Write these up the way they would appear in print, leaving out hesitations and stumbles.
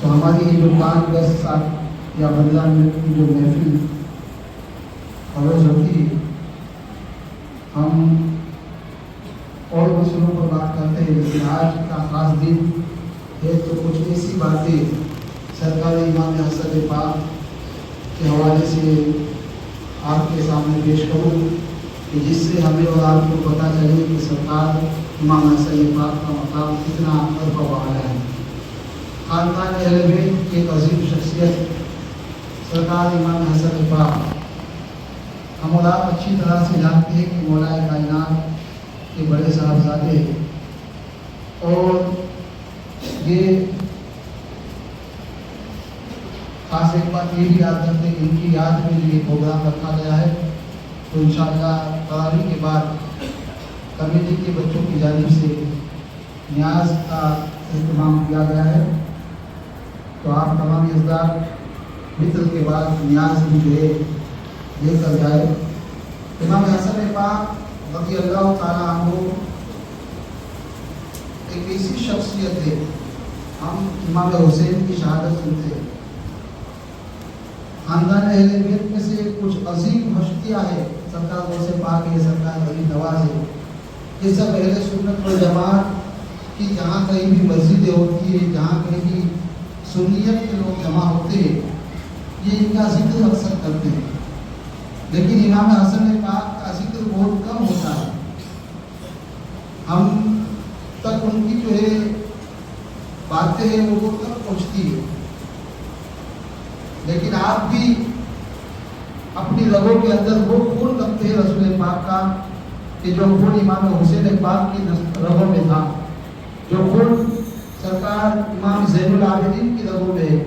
تو ہماری یہ جو 5-10 سال یا 15 منٹ کی جو محفل خبر ہوتی ہے، ہم اور مسئلوں پر بات کرتے ہیں، لیکن آج کا خاص دن ہے تو کچھ ایسی باتیں سرکار امام حسن پاک کے حوالے سے آپ کے سامنے پیش کروں کہ جس سے ہمیں اور آپ کو پتہ چلے کہ سرکار امام حسن پاک کا مقام کتنا ارفع و اعلیٰ ہے۔ خاندان اہل بیت کی ایک عظیم شخصیت سرکار امام حسن پاک، ہم اور آپ اچھی طرح سے جانتے ہیں کہ مولا کائنات کے بڑے صاحبزادے ہیں، اور یہ خاص ایک بات یہ بھی یاد کرتے ہیں کہ ان کی یاد میں جو یہ پروگرام رکھا گیا ہے، تو انشاءاللہ تراویح کے بعد کمیٹی کے بچوں کی جانب سے نیاز کا اہتمام کیا گیا ہے، تو آپ تمام ازدار فطر کے بعد نیاز بھی جو ہے لے کر جائے۔ امام حسن پاک رضی اللہ تعالیٰ عنہ ایک ایسی شخصیت ہے، ہم امام حسین کی شہادت سنتے ہیں، خاندان اہل بیت میں سے کچھ عظیم ہستیاں ہیں، سرکار غوث پاک ہے، سرکار ولی نواز ہے، یہ سب اہل سنت والجماعت کی جہاں کہیں بھی مسجدیں ہوتی ہے، جہاں کہیں بھی سنیت کے لوگ جمع ہوتے ہیں، یہ ان کا ذکر اکثر کرتے ہیں، لیکن امام حسن پاک کا ذکر بہت کم ہوتا ہے، ہم تک ان کی جو ہے باتیں ہیں وہ بہت کم پہنچتی ہے، لیکن آپ بھی اپنی رگوں کے اندر وہ خون رکھتے ہیں رسول پاک کا، کہ جو خون امام حسین پاک کی رگوں میں تھا، جو خون سرکار امام زین العابدین کی رگوں میں ہے،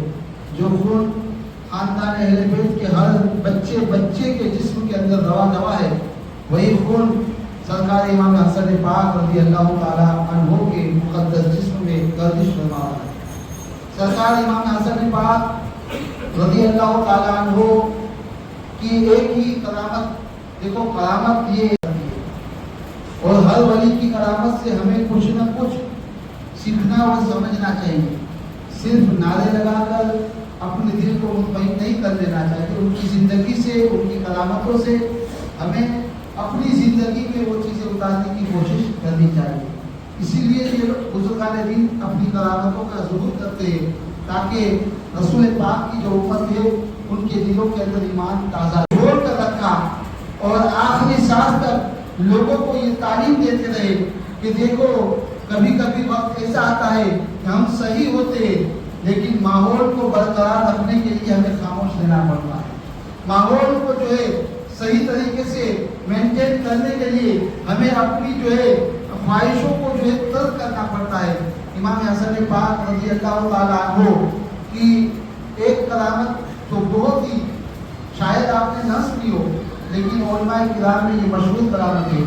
جو خون خاندان اہل بیت کے ہر بچے کے جسم کے اندر رواں ہے، وہی خون سرکار امام حسن پاک رضی اللہ تعالیٰ عنہ کے مقدس جسم میں گردش فرما رہا ہے۔ سرکار امام حسن پاک رضی اللہ تعالیٰ عنہ کی ایک ہی کرامت، دیکھو کرامت یہ ہے، اور ہر ولی کی کرامت سے ہمیں کچھ نہ کچھ سیکھنا اور سمجھنا چاہیے، صرف نعرے لگا کر اپنے دل کو مطمئن نہیں کر لینا چاہیے، ان کی زندگی سے، ان کی کرامتوں سے ہمیں اپنی زندگی میں وہ چیزیں اتارنے کی کوشش کرنی چاہیے۔ اسی لیے یہ بزرگان دین اپنی کرامتوں کا ظہور کرتے ہیں، تاکہ رسول پاک کی جو امت ہے ان کے دلوں کے اندر ایمان تازہ جوڑ کر رکھا، اور آخری سانس تک لوگوں کو یہ تعلیم دیتے رہے کہ دیکھو کبھی کبھی وقت ایسا آتا ہے کہ ہم صحیح ہوتے ہیں، لیکن ماحول کو برقرار رکھنے کے لیے ہمیں خاموش رہنا پڑتا ہے، ماحول کو جو ہے صحیح طریقے سے مینٹین کرنے کے لیے ہمیں اپنی جو ہے خواہشوں کو جو ہے ترک کرنا پڑتا ہے۔ امام حسن پاک رضی اللہ تعالیٰ عنہ کی ایک کرامت تو بہت ہی شاید آپ نے نہ سنی ہو، لیکن علماء کرام میں یہ مشہور کرامت ہے۔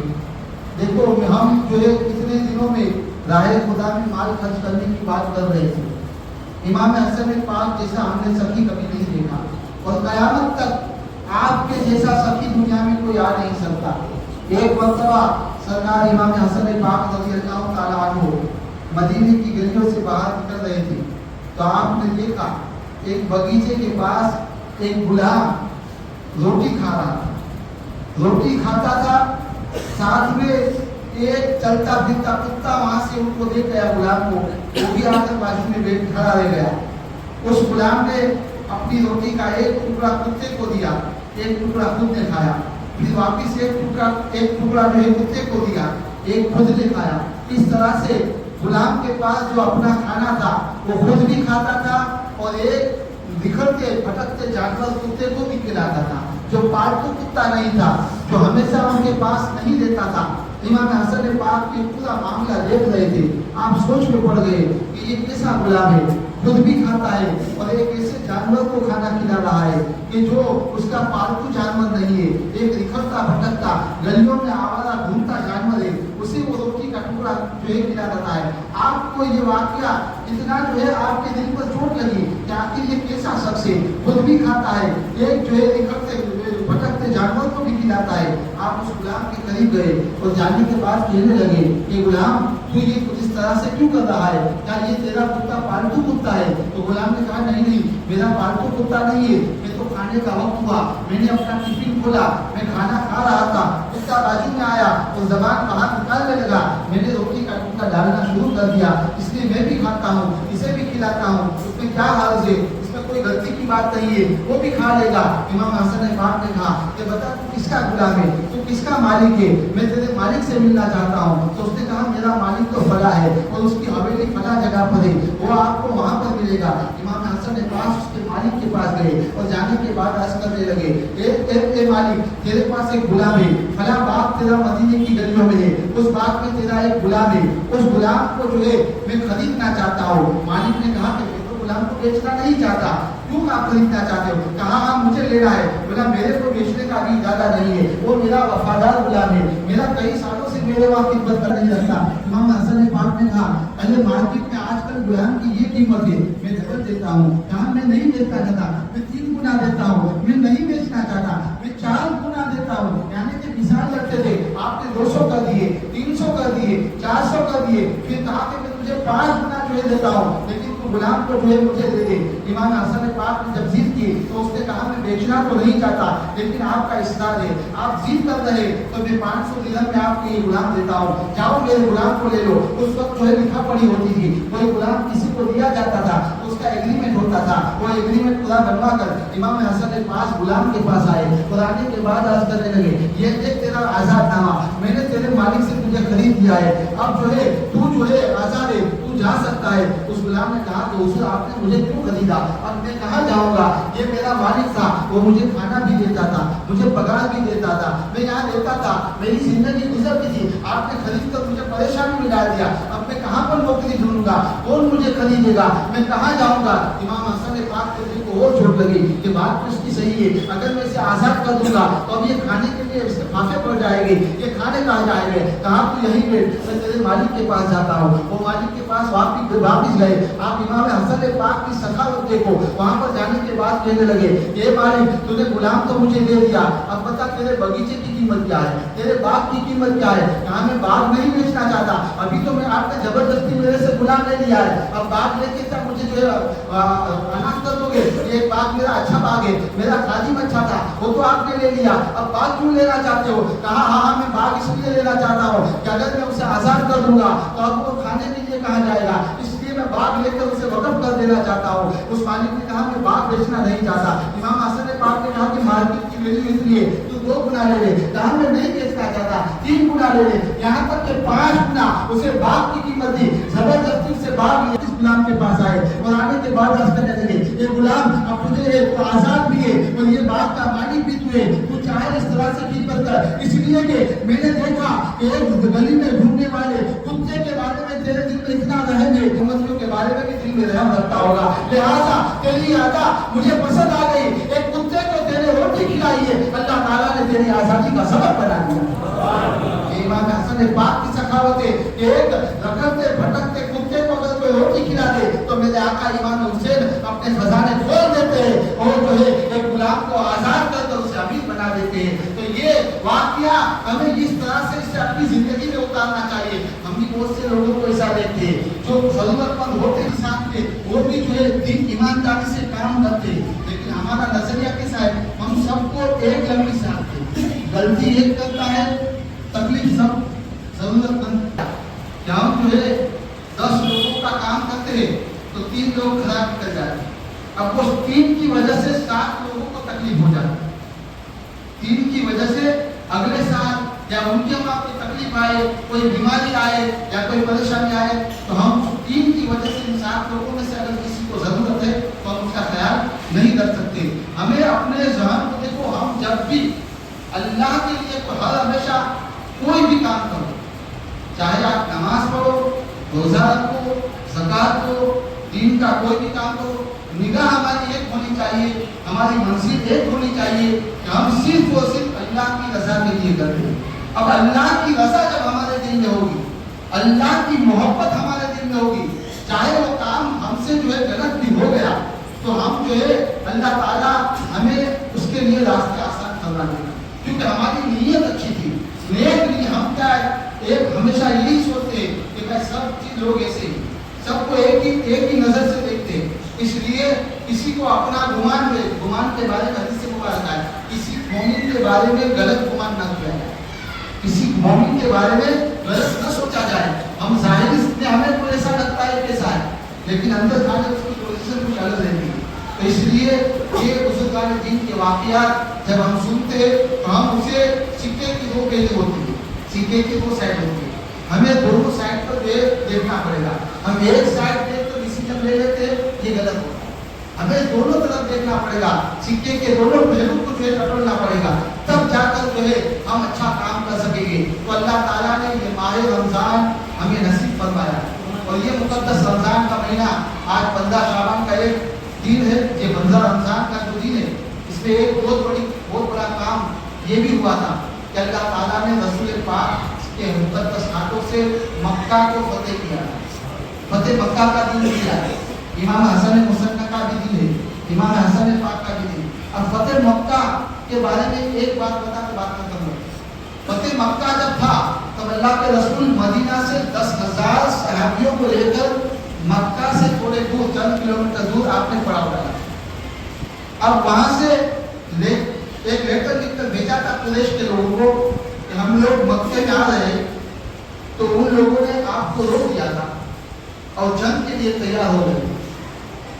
دیکھو ہم جو ہے کتنے دنوں میں راہ خدا میں مال خرچ کرنے کی بات کر رہے تھے، امام حسن پاک جیسا ہم نے سخی کبھی نہیں دیکھا، اور قیامت تک آپ کے جیسا سخی دنیا میں کوئی آ نہیں سکتا۔ ایک مرتبہ سرکار امام حسن پاک رضی اللہ تعالیٰ عنہ مدینے کی گلیوں سے باہر نکل رہے تھے، تو آپ نے دیکھا ایک باغیچے کے پاس ایک غلام روٹی کھا رہا تھا، روٹی کھاتا تھا، ساتھ میں ایک چلتا پھرتا کتا وہاں سے ان کو دیکھ گیا غلام کو، وہ بھی آ کر بازو میں بیٹھ کھڑا رہ گیا۔ اس غلام نے اپنی روٹی کا ایک ٹکڑا کتے کو دیا، ایک ٹکڑا خود نے کھایا، پھر واپس ایک ٹکڑا جو ہے کتے کو دیا، ایک خود نے کھایا۔ اس طرح سے غلام کے پاس جو اپنا کھانا تھا وہ خود بھی کھاتا تھا، اور ایک بکھرتے بھٹکتے جانور کتے کو بھی کھلاتا تھا، جو پالتو کتا نہیں تھا، جو ہمیشہ ان کے پاس نہیں رہتا تھا۔ امام حسن پاک کے پورا معاملہ دیکھ رہے تھے، آپ سوچ میں پڑ گئے کہ یہ کیسا غلام ہے، خود بھی کھاتا ہے اور ایک ایسے جانور کو کھانا کھلا رہا ہے کہ جو اس کا پالتو جانور نہیں ہے، ایک نکھرتا بھٹکتا گلیوں میں آوارہ گھومتا جانور ہے، اسے وہ روٹی کا ٹکڑا جو ہے کھلا رہا ہے۔ آپ کو یہ واقعہ اتنا جو ہے آپ کے دل پر چوٹ لگی کہ آخر یہ کیسا شخص ہے، خود بھی کھاتا ہے، ایک جو ہے نکھرتے بھٹکتے جانور کو بھی کھلاتا ہے۔ آپ اس غلام کے قریب گئے اور جانے کے بعد کہنے لگے کہ غلام تو یہ तरह से क्यों कर रहा है, क्या ये तेरा कुत्ता पालतू कुत्ता है? तो गुलाम ने कहा नहीं नहीं, मेरा पालतू कुत्ता नहीं है, मैं तो खाने का वक्त हुआ, मैंने अपना टिफिन खोला, मैं खाना खा रहा था, कुत्ता बाजू में आया और जबान बाहर निकालने लगा, मैंने रोटी का टुकड़ा डालना शुरू कर दिया, इसलिए मैं भी खाता हूँ, इसे भी खिलाता हूँ, उसमें क्या हर्ज है, इसमें कोई गलती की बात नहीं है, वो भी खा लेगा। इमाम हसन ने बाप ने कहा कि बता तू किसका गुलाम है, तू किसका मालिक है, मैं तेरे मालिक से मिलना चाहता हूँ। तो उसने कहा मेरा मालिक तो फला है और उसकी हवेली फला जगह पर है, वो आपको वहाँ पर मिलेगा। इमाम हसन ने पास उसके मालिक के पास गए और जाने के बाद अर्ज करने लगे, ए मालिक, तेरे पास एक गुलाम है, फला बाग तेरा मदीने की गलियों में है, उस बाग में तेरा एक गुलाम है, उस गुलाम को जो है मैं खरीदना चाहता हूँ। मालिक ने कहा कि गुलाम को बेचना नहीं चाहता, क्यों आप खरीदना चाहते हो? कहा हाँ मुझे लेना है। बोला मेरे को बेचने का भी इरादा नहीं है, वो मेरा वफादार गुलाम है, मेरा कई सालों से मेरे वहाँ खिदमत कर नहीं रखता। इमाम हसन पाक ने कहा अरे मार्केट में आजकल गुलाम की ये कीमत है, मैं डबल देता हूँ। कहा मैं नहीं बेचना चाहता, मैं 3 गुना देता हूँ, मैं नहीं बेचना चाहता, मैं 4 गुना देता हूँ। यानी कि मिसाल रखते थे, आपने 200 कर दिए, 300 कर दिए, 400 कर दिए, फिर कहा कि मैं तुझे 5 गुना जो है देता हूँ, लेकिन गुलाम को जो है मुझे दे दे। इमाम हसन पाक ने जब जिद की तो उसने कहा मैं बेचना तो नहीं चाहता, लेकिन आपका इसरार है, आप जिद कर रहे तो मैं 500 दिरहम में आपको ये गुलाम देता हूँ, जाओ मेरे गुलाम को ले लो। उस वक्त जो है लिखा पड़ी होती थी, कोई गुलाम किसी को दिया जाता था तो उसका एग्रीमेंट होता था, वो एग्रीमेंट पूरा बनवा कर इमाम हसन के पास गुलाम के पास आए और आने के बाद अर्ज करने लगे, ये देख तेरा आजाद नामा, मैंने तेरे मालिक से तुझे खरीद दिया है, अब जो है तू जो है आजाद है, तू जा सकता है। उस गुलाम ने कहा कि उसे आपने मुझे क्यों खरीदा, अब मैं कहाँ जाऊंगा, ये मेरा मालिक था, वो मुझे खाना भी देता था, मुझे पगार भी देता था, मैं यहाँ रहता था, मेरी जिंदगी गुजरती थी, आपने खरीद कर मुझे परेशानी में डाल दिया, अब मैं कहाँ पर नौकरी ढूंढूंगा, कौन मुझे खरीदेगा, मैं कहाँ जाऊंगा। इमाम हसन पाक के दिल को और चोट लगी कि बात तो इसकी सही है, अगर मैं इसे आजाद कर दूंगा तो अब ये खाने के लिए इसके फांसे पड़ जाएंगे, ये खाने कहाँ जाएंगे। कहा तू यही बैठ, मैं तेरे मालिक के पास जाता हूँ। वो मालिक के पास वापिस गए। आप इमाम हसन पाक की सखावत देखो, वहाँ पर जाने के बाद कहने लगे, ये मालिक तूने गुलाम तो मुझे दे दिया, अब बता तेरे बगीचे की कीमत क्या है, तेरे बाग की कीमत क्या है। कहा मैं बाग नहीं बेचना चाहता, अभी तो मैं आपने जबरदस्ती मेरे से गुलाम ले लिया है, अब बाग लेके तब मुझे जो है अनाज कर दोगे, ये बाग मेरा अच्छा बाग है, मेरा खादिम अच्छा था, वो तो आपने ले लिया, अब बाग क्यों लेना चाहते हो। कहा हाँ मैं बाग इसलिए लेना चाहता हूँ कि अगर मैं उसे आजाद कर दूंगा तो अब वो खाने के लिए कहा जाएगा, इसलिए मैं बाग लेकर उसे वक़्फ़ कर देना चाहता हूँ। उस मालिक ने कहा मैं बाग बेचना नहीं चाहता। इमाम हसन पाक ने कहा कि मार्केट की वैल्यू इसलिए तू 2 गुना ले ले, कहा मैं नहीं बेचना चाहता, 3 गुना ले ले, यहाँ तक कि 5 गुना उसे बाग की कीमत दी। जबरदस्ती से बाग इस गुलाम के पास आए और आने के बाद अर्ज करने लगे, ये गुलाम अब तुझे तो आजाद भी है और ये बाग का मालिक भी तू है, तू चाहे इस तरह से खिदमत कर, इसलिए कि मैंने देखा कि एक गली में घूमने वाले कुत्ते के बारे में तेरे दिल में इतना रहम है, उम्मतियों के बारे में भी दिल में रहम रखता होगा, लिहाजा तेरी आदा मुझे पसंद आ गई, एक कुत्ते को तेरे रोटी खिलाई है, अल्लाह ताला ने तेरी आजादी का सबब बना दिया। इमाम हसन पाक की सखावत है, एक रखते भटकते कुत्ते को अगर कोई रोटी खिला दे तो मेरे आका इमाम हुसैन अपने खजाने खोल देते हैं और जो है एक गुलाम को आजाद कर उसे अमीर बना देते हैं। तो ये वाकया हमें इस तरह से इसे अपनी जिंदगी में उतारना चाहिए। हम भी बहुत से लोगों को ऐसा देखते हैं जो जरूरतमंद होते हैं साथ में, वो भी जो है दिन ईमानदारी से काम करते हैं, लेकिन हमारा नजरिया कैसा है, हम सबको एक लंबी से आते हैं, गलती एक करता है, तकलीफ सब जरूरतमंद। जहाँ जो है 10 लोगों का काम करते हैं तो 3 लोग खराब कर जाते हैं, अब वो 3 की वजह से 7 लोगों को तकलीफ हो जाती है। 3 की वजह से अगले साल या उनके वहाँ कोई तकलीफ आए, कोई बीमारी आए या कोई परेशानी आए तो हम 3 की वजह से इन 7 लोगों में से अगर किसी को जरूरत है तो हम उसका ख्याल नहीं कर सकते। हमें अपने ज़हन को देखो, हम जब भी अल्लाह के लिए हर हमेशा कोई भी काम करो, चाहे आप नमाज पढ़ो, रोजा रखो, ज़कात दो, दीन का कोई भी काम करो, निगाह हमारी एक होनी चाहिए, हमारी मंजिल एक होनी चाहिए कि हम सिर्फ और सिर्फ अल्लाह की रज़ा के लिए करते हैं। अब अल्लाह की रज़ा जब हमारे दिल में होगी, अल्लाह की मोहब्बत हमारे दिल में होगी, चाहे वो काम हमसे जो है गलत भी हो गया तो हम जो है अल्लाह ताला हमें उसके लिए रास्ते आसान करवा देगा, क्योंकि हमारी नीयत अच्छी थी। नेक नहीं, हम क्या एक हमेशा यही सोचते हैं कि भाई सब चीज लोग ऐसे ही, सबको एक ही नजर से देखते हैं। इसलिए किसी को अपना गुमान के बारे में हदीस मुबारक है, किसी मोमिन के बारे में गलत गुमान ना किया जाए, किसी मोमिन के बारे में गलत न सोचा जाए। हम जाहिर में हमें तो ऐसा लगता है कैसा है, लेकिन अंदर जाने उसकी पोजीशन कुछ अलग रहती है। तो इसलिए ये बुजुर्गान दीन के वाक़यात जब हम सुनते हैं तो हम उसे सिक्के की दो पहलू होती है, सिक्के की दो साइड होती है, हमें दोनों साइड पर देखना पड़ेगा। हम एक साइड देख कर डिसीजन ले लेते हैं, ये गलत होता है। हमें दोनों तरफ देखना पड़ेगा, सिक्के के दोनों पहलू को जो है टटोलना पड़ेगा, तब जाकर जो है हम अच्छा काम कर सकेंगे। तो अल्लाह ताला ने ये माह रमजान हमें नसीब फरमाया, और ये मुकद्दस रमजान का महीना आज 15 शाबान का एक दिन है, ये 15 रमजान का जो दिन है, इसमें एक बहुत बड़ा काम ये भी हुआ था कि अल्लाह ताला ने रसूल पाक के मुकद्दस हाथों से मक्का को फतेह किया, फतेह मक्का का दिन किया। इमाम हसन मुसन्ना का भी दिन है, इमाम हसन पाक का भी दिन। अब फतेह मक्का के बारे में एक बात बता के बात खत्म हो। फतेह मक्का जब था तब अल्लाह के रसूल मदीना से 10,000 सहाबियों को लेकर मक्का से थोड़े दूर, चंद किलोमीटर दूर आपने पड़ा हुआ था। अब वहां से एक लेटर लिखकर भेजा था कुरैश के लोगों को कि हम लोग मक्के में आ रहे, तो उन लोगों ने आपको रोक दिया था और जंग के लिए तैयार हो गए।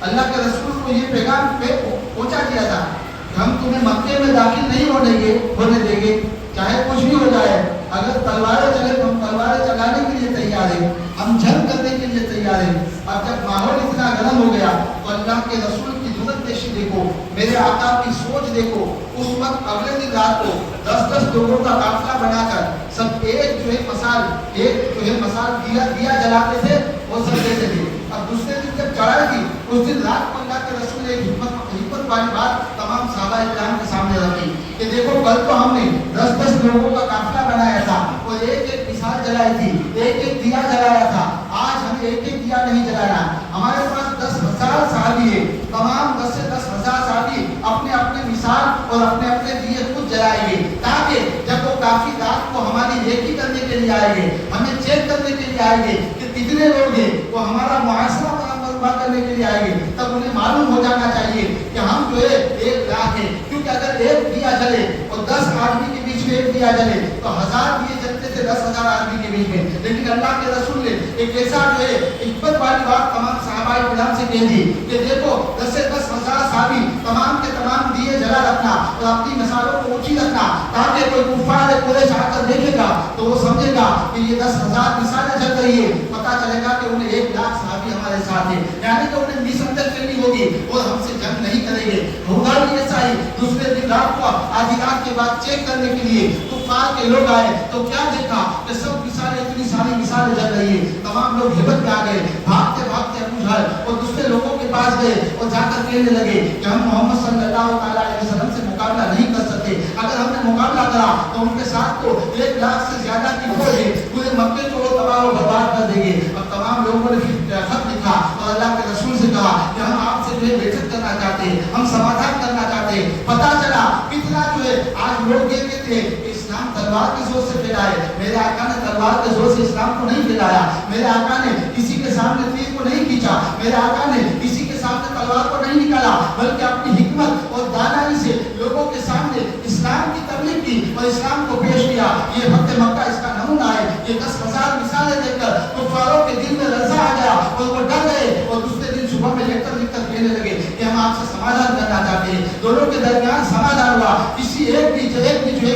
अल्लाह के रसूल को ये पैगाम पहुंचा दिया था कि हम तुम्हें मक्के में दाखिल नहीं होने देंगे, चाहे कुछ भी हो जाए। अगर तलवारें चले तो हम तलवारें चलाने के लिए तैयार हैं, हम जंग करने के लिए तैयार हैं। अब जब माहौल इतना गर्म हो गया तो अल्लाह के रसूल की दूरंदेशी देखो, मेरे आका की सोच देखो। उस वक्त अगले दिन रात को 10-10 लोगों का काफिला बनाकर सब एक जो है मसाल दिया जलाते थे और सब देते थे। अब दूसरे दिन जब चढ़ाई थी उस दिन रात को अल्लाह के रसूल ने हिम्मत वाली बात तमाम सहाबा इकराम के सामने रखी कि देखो कल तो हमने 10-10 लोगों का काफिला बनाया था और एक मिसाल जलाई थी, एक दिया जलाया था। आज हमें एक दिया नहीं जलाना। हमारे पास 10,000 सहाबी है, तमाम 10 से 10,000 सहाबी अपने अपने मिसाल और अपने अपने दिए खुद जलाएंगे, ताकि जब वो काफी रात को हमारी रेकी करने के लिए आएंगे, हमें चेक करने के लिए आएंगे कि कितने लोग हैं, वो हमारा मुआशरा करने के लिए आएंगे, तब उन्हें मालूम हो जाना चाहिए कि हम जो है 1 लाख है। क्योंकि अगर एक दिया जले और 10 आदमी के बीच में एक दिया जले तो 1000 दिए जलते थे 10,000 आदमी के बीच में। लेकिन अल्लाह के रसूल ने एक ऐसा जो है हिम्मत वाली बात तमाम सहाबाए किराम से कह दी कि देखो 10 से 10,000 सहाबी तमाम के तमाम दिए जला रखना और अपनी मिसालों को ऊंची रखना, ताकि कोई कुफार कुरैश आकर देखेगा तो वो समझेगा कि ये 10,000 मिसालें जल रही है, पता चलेगा कि उन्हें 1 लाख सहाबी हमारे साथ है, यानी कि उन्हें मिसअंडरस्टैंडिंग होगी और हमसे जंग नहीं करेंगे। होगा भी ऐसा ही। दूसरे दिन रात को आधी रात के बाद चेक करने के लिए कुफार के लोग आए तो क्या देखा कि सब मिसालें, इतनी सारी मिसालें जल रही है। तमाम लोग हिम्मत में आ गए, भागते भागते अबू जहल और दूसरे लोगों के पास गए और जाकर कहने लगे कि हम मोहम्मद सल्लल्लाहु अलैहि वसल्लम से मुकाबला नहीं कर सकते। अगर हमने मुकाबला करा तो उनके साथ तो 1 लाख से ज्यादा की फौज है, पूरे मक्के को तबाह और बर्बाद कर देंगे। अब तमाम लोगों ने फिर खत लिखा और अल्लाह के रसूल से कहा कि हम आपसे जो है बैठक करना चाहते हैं, हम समाधान करना चाहते हैं। पता चला कितना जो है आज लोग ये कहते हैं इस्लाम तलवार के जोर से फैला है। मेरे आका ने तलवार के जोर से इस्लाम को नहीं फैलाया, मेरे आका ने किसी के सामने तीर को नहीं खींचा, मेरे आका ने किसी के सामने तलवार को नहीं निकाला, बल्कि अपनी हिकमत और दानाई से लोगों के सामने इस्लाम की तबलीग की और इस्लाम को पेश किया। ये फतेह मक्का इसका नमूना है। ये 10,000 मिसालें देखकर कुफारों के दिल में लर्जा आ गया और वो डर गए और दूसरे दिन सुबह में लेकर कहने लगे कि हम आपसे समाधान करना चाहते हैं। दोनों के दरमियान समाधान हुआ, किसी एक भी जो है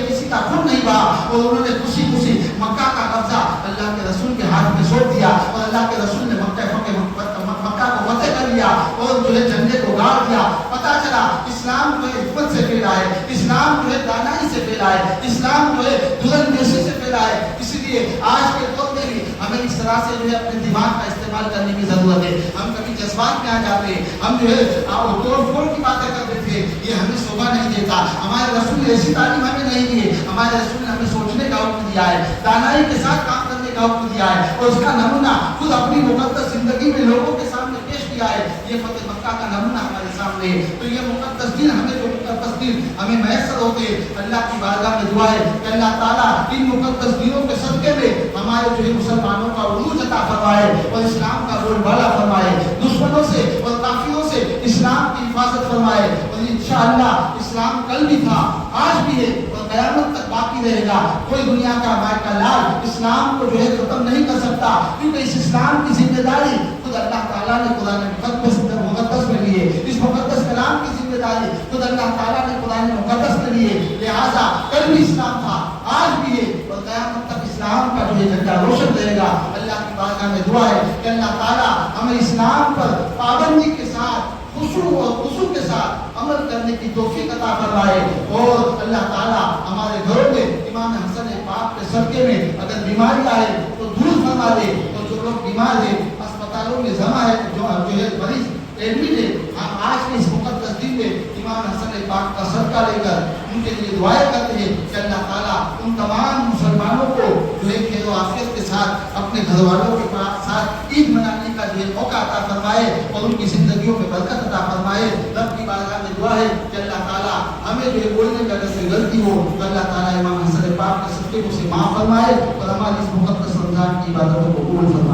किसी का खून नहीं बहा और उन्होंने खुशी मक्का का कब्जा अल्लाह के रसूल के हाथ में सौंप दिया और अल्लाह के रसूल ने मक्का को फतेह कर लिया और जो है झंडे को गाड़ दिया। पता चला इस्लाम जो है हिम्मत से फैला है, इस्लाम जो है दानाई से फैला है, इस्लाम जो है दूरंदेशी से फैला है। इसलिए आज के दौर में भी हमें इस तरह से जो है अपने दिमाग का इस्तेमाल करने की जरूरत है। हम कभी जज्बात में आ जाते हैं, हम जो है तोड़ फोड़ की बातें कर देते हैं, ये हमें शोभा नहीं देता। हमारे रसूल ने ऐसी तालीम हमें नहीं दी है, हमारे रसूल ने हमें सोचने का हुक्म दिया है, दानाई के साथ काम करने का हुक्म दिया है और उसका नमूना खुद अपनी मुकद्दस जिंदगी में लोगों के सामने पेश کیا ہے. یہ فتح مکہ کا نمونہ ہمارے سامنے ہے. تو یہ مقدس دن ہمیں جو مقدس دن ہمیں میسر ہوتے ہیں, اللہ کی بارگاہ میں دعا ہے کہ اللہ تعالیٰ ان مقدس دنوں کے صدقے میں ہمارے جو ہے مسلمانوں کا عروج عطا فرمائے اور اسلام کا بول بالا فرمائے, دشمنوں سے اور کافروں سے اسلام کی حفاظت فرمائے. اور انشاءاللہ اسلام کل بھی تھا, آج بھی ہے اور قیامت تک باقی رہے گا. کوئی دنیا کا مائی کا لال اسلام کو جو ہے ختم نہیں کر سکتا, کیونکہ اس اسلام کی ذمہ داری خود اللہ تعالیٰ نے قرآن مقدس میں لی ہے. اس مقدس کلام کی ذمہ داری خود اللہ تعالیٰ نے قرآن مقدس میں لی ہے. لہٰذا کل بھی اسلام تھا, آج بھی ہے اور قیامت تک اسلام کا جو ہے جھنڈا روشن رہے گا. اللہ کی بارگاہ میں دعا ہے کہ اللہ تعالیٰ ہمیں اسلام پر پابندی کے ساتھ خشوع اور خضوع کے ساتھ عمل کرنے کی توفیق عطا فرمائے. اور اللہ تعالیٰ ہمارے گھروں میں امام حسن پاک کے صدقے میں اگر بیماری آئے تو دور فرما دے. اور جو لوگ بیمار ہیں اسپتالوں میں جمع ہے, جو ہے مریض ایڈمٹ ہے, ہم آج کے اس مقدس دن میں امام حسن پاک کا صدقہ لے کر ان کے لیے دعائیں کرتے ہیں کہ اللہ تعالیٰ ان تمام مسلمانوں کو جو ہے خیر و عافیت کے ساتھ اپنے گھر والوں کے ساتھ عید منانے کا جو ہے موقع عطا فرمائے اور ان کی زندگیوں میں برکت عطا فرمائے. رب کی بارگاہ میں دعا ہے کہ اللہ تعالیٰ ہمیں جو ہے بولنے میں اگر سے غلطی ہو تو اللہ تعالیٰ امام حسن پاک کے صدقے کو سے معاف فرمائے اور ہماری اس مقدس رمضان کی عبادتوں کو قبول فرمائے.